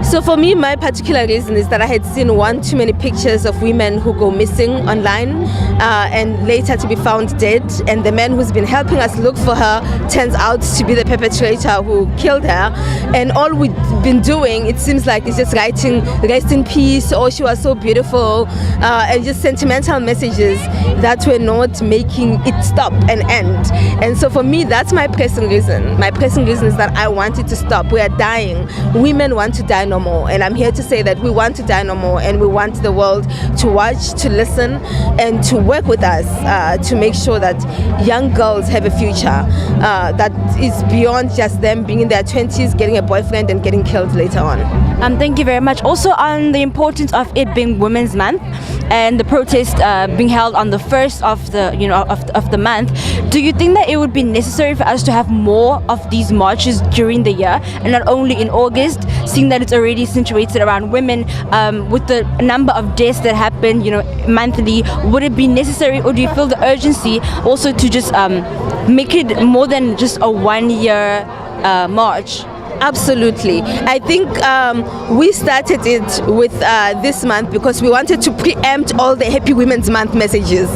So for me, my particular reason is that I had seen one too many pictures of women who go missing online and later to be found dead, and the man who's been helping us look for her turns out to be the perpetrator who killed her. And all we've been doing, it seems like, is just writing rest in peace, or she was so beautiful, and just sentimental messages that were not making it stop and end. And so for me, that's my pressing reason. My pressing reason is that I want it to stop. We are dying. Women want to die no more. And I'm here to say that we want to die no more, and we want the world to watch, to listen, and to work with us to make sure that young girls have a future that is beyond just them being in their 20s, getting a boyfriend, and getting killed later on. Thank you very much. Also, on the importance of it being Women's Month and the protest being held on the first of the of the month, do you think that it would be necessary for us to have more of these marches during the year and not only in August, seeing that it's already situated around women, with the number of deaths that happen, monthly? Would it be necessary, or do you feel the urgency also to just make it more than just a 1 year march? Absolutely. I think we started it with this month because we wanted to preempt all the Happy Women's Month messages.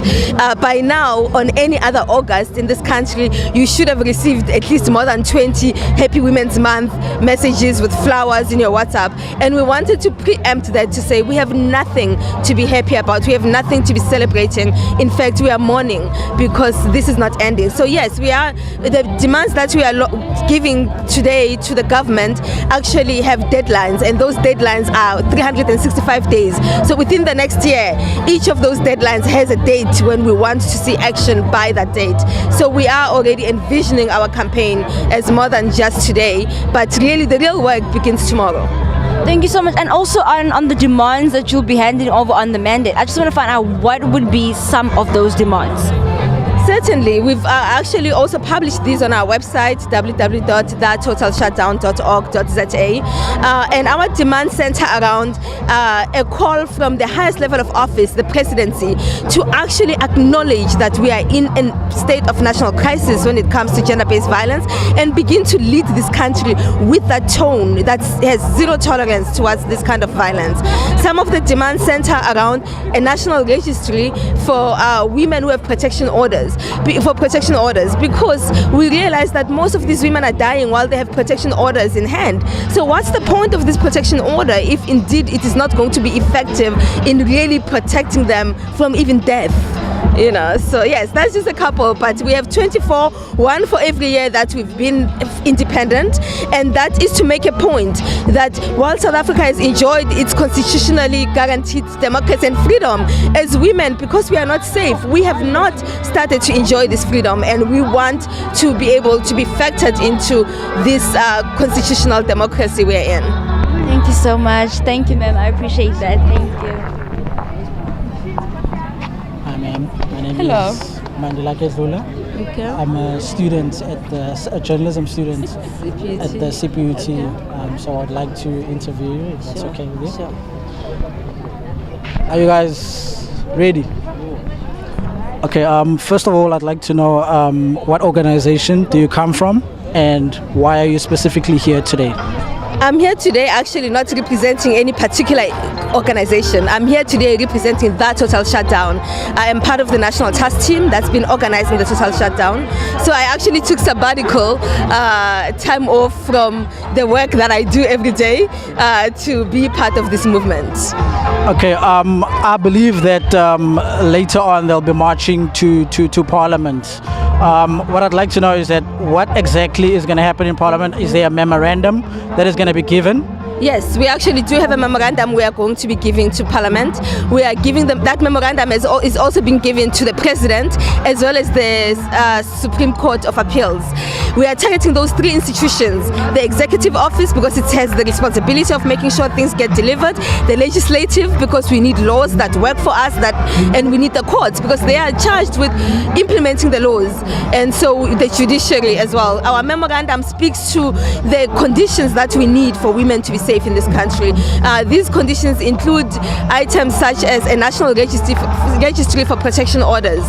By now, on any other August in this country, you should have received at least more than 20 Happy Women's Month messages with flowers in your WhatsApp. And we wanted to preempt that, to say we have nothing to be happy about. We have nothing to be celebrating. In fact, we are mourning because this is not ending. So yes, we are, the demands that we are giving today to the government actually have deadlines, and those deadlines are 365 days. So within the next year, each of those deadlines has a date when we want to see action by that date. So we are already envisioning our campaign as more than just today, but really the real work begins tomorrow. Thank you so much. And also on the demands that you'll be handing over on the mandate, I just want to find out what would be some of those demands. Certainly. We've actually also published these on our website, www.totalshutdown.org.za, and our demands center around a call from the highest level of office, the presidency, to actually acknowledge that we are in a state of national crisis when it comes to gender-based violence, and begin to lead this country with that tone that has zero tolerance towards this kind of violence. Some of the demands center around a national registry for women who have protection orders, because we realize that most of these women are dying while they have protection orders in hand. So what's the point of this protection order if indeed it is not going to be effective in really protecting them from even death? So yes, that's just a couple, but we have 24, one for every year that we've been independent, and that is to make a point that while South Africa has enjoyed its constitutionally guaranteed democracy and freedom, as women, because we are not safe, we have not started to enjoy this freedom, and we want to be able to be factored into this constitutional democracy we're in. Thank you so much. Thank you, ma'am. I appreciate that. Thank you. Hi, ma'am. My name Hello. is Mandela Kezula. Okay. I'm a student a journalism student at the CPUT. So I'd like to interview you, if that's okay with you. Sure. Are you guys ready? Okay. First of all, I'd like to know what organization do you come from, and why are you specifically here today? I'm here today actually not representing any particular organization. I'm here today representing the Total Shutdown. I am part of the national task team that's been organizing the Total Shutdown. So I actually took sabbatical time off from the work that I do every day to be part of this movement. Okay, I believe that later on they'll be marching to Parliament. What I'd like to know is that what exactly is going to happen in Parliament? Is there a memorandum that is going to be given? Yes, we actually do have a memorandum we are going to be giving to Parliament. We are giving them, that memorandum is also being given to the President as well as the Supreme Court of Appeals. We are targeting those three institutions: the Executive Office, because it has the responsibility of making sure things get delivered; the Legislative, because we need laws that work for us, and we need the courts, because they are charged with implementing the laws, and so the Judiciary as well. Our memorandum speaks to the conditions that we need for women to be safe safe in this country. These conditions include items such as a national registry for protection orders.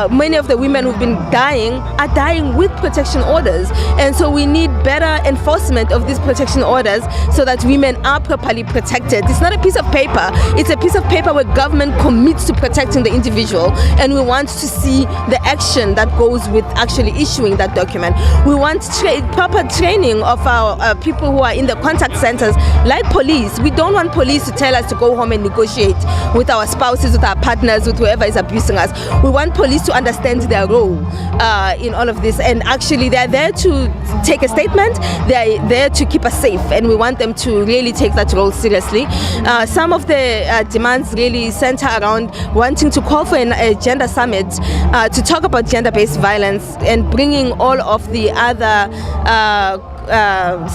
Many of the women who've been dying are dying with protection orders, and so we need better enforcement of these protection orders so that women are properly protected. It's not a piece of paper, it's a piece of paper where government commits to protecting the individual, and we want to see the action that goes with actually issuing that document. We want proper training of our people who are in the contact centers, like police. We don't want police to tell us to go home and negotiate with our spouses, with our partners, with whoever is abusing us. We want police to understand their role in all of this, and actually they're there to take a statement, they're there to keep us safe, and we want them to really take that role seriously. Some of the demands really center around wanting to call for a gender summit to talk about gender-based violence and bringing all of the other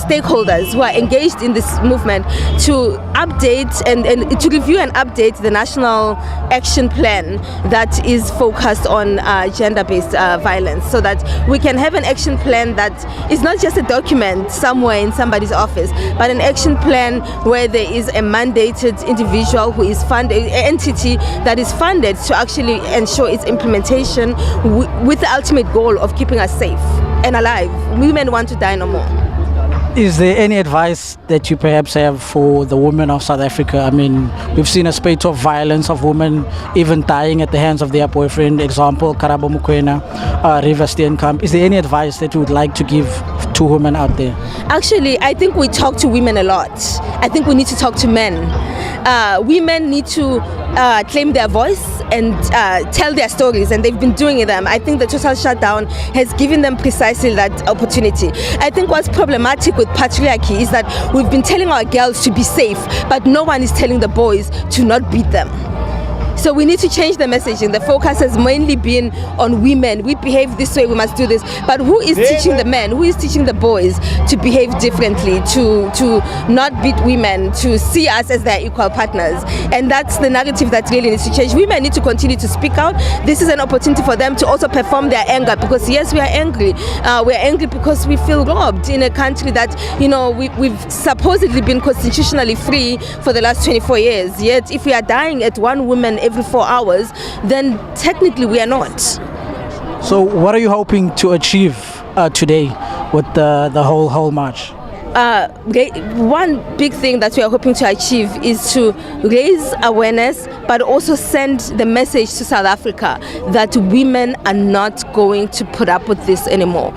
stakeholders who are engaged in this movement to update and to review and update the national action plan that is focused on gender-based violence, so that we can have an action plan that is not just a document somewhere in somebody's office, but an action plan where there is a mandated individual who is funded, an entity that is funded to actually ensure its implementation with the ultimate goal of keeping us safe and alive. Women want to die no more. Is there any advice that you perhaps have for the women of South Africa? I mean, we've seen a spate of violence of women even dying at the hands of their boyfriend. Example, Karabo Mokoena, River Steenkamp. Is there any advice that you would like to give to women out there? Actually, I think we talk to women a lot. I think we need to talk to men. Women need to claim their voice and tell their stories, and they've been doing them. I think the Total Shutdown has given them precisely that opportunity. I think what's problematic with patriarchy is that we've been telling our girls to be safe, but no one is telling the boys to not beat them. So we need to change the messaging. The focus has mainly been on women. We behave this way, we must do this. But who is teaching the men? Who is teaching the boys to behave differently, to not beat women, to see us as their equal partners? And that's the narrative that really needs to change. Women need to continue to speak out. This is an opportunity for them to also perform their anger, because yes, we are angry. We're angry because we feel robbed in a country that, you know, we've supposedly been constitutionally free for the last 24 years. Yet if we are dying at one woman every 4 hours, then technically we are not. So what are you hoping to achieve today with the whole march? One big thing that we are hoping to achieve is to raise awareness, but also send the message to South Africa that women are not going to put up with this anymore.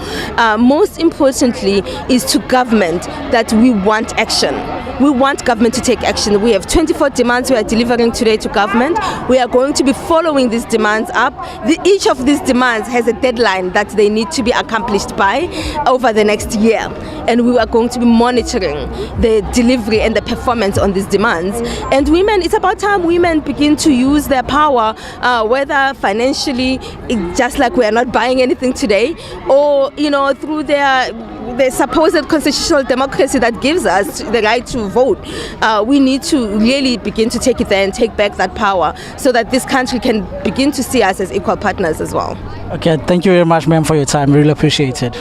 Most importantly is to government that we want action. We want government to take action. We have 24 demands we are delivering today to government. We are going to be following these demands up. Each of these demands has a deadline that they need to be accomplished by over the next year. And we are going to be monitoring the delivery and the performance on these demands. And women, it's about time women begin to use their power, whether financially, just like we are not buying anything today, or, you know, through the supposed constitutional democracy that gives us the right to vote. We need to really begin to take it there and take back that power so that this country can begin to see us as equal partners as well. Okay, thank you very much, ma'am, for your time. Really appreciate it.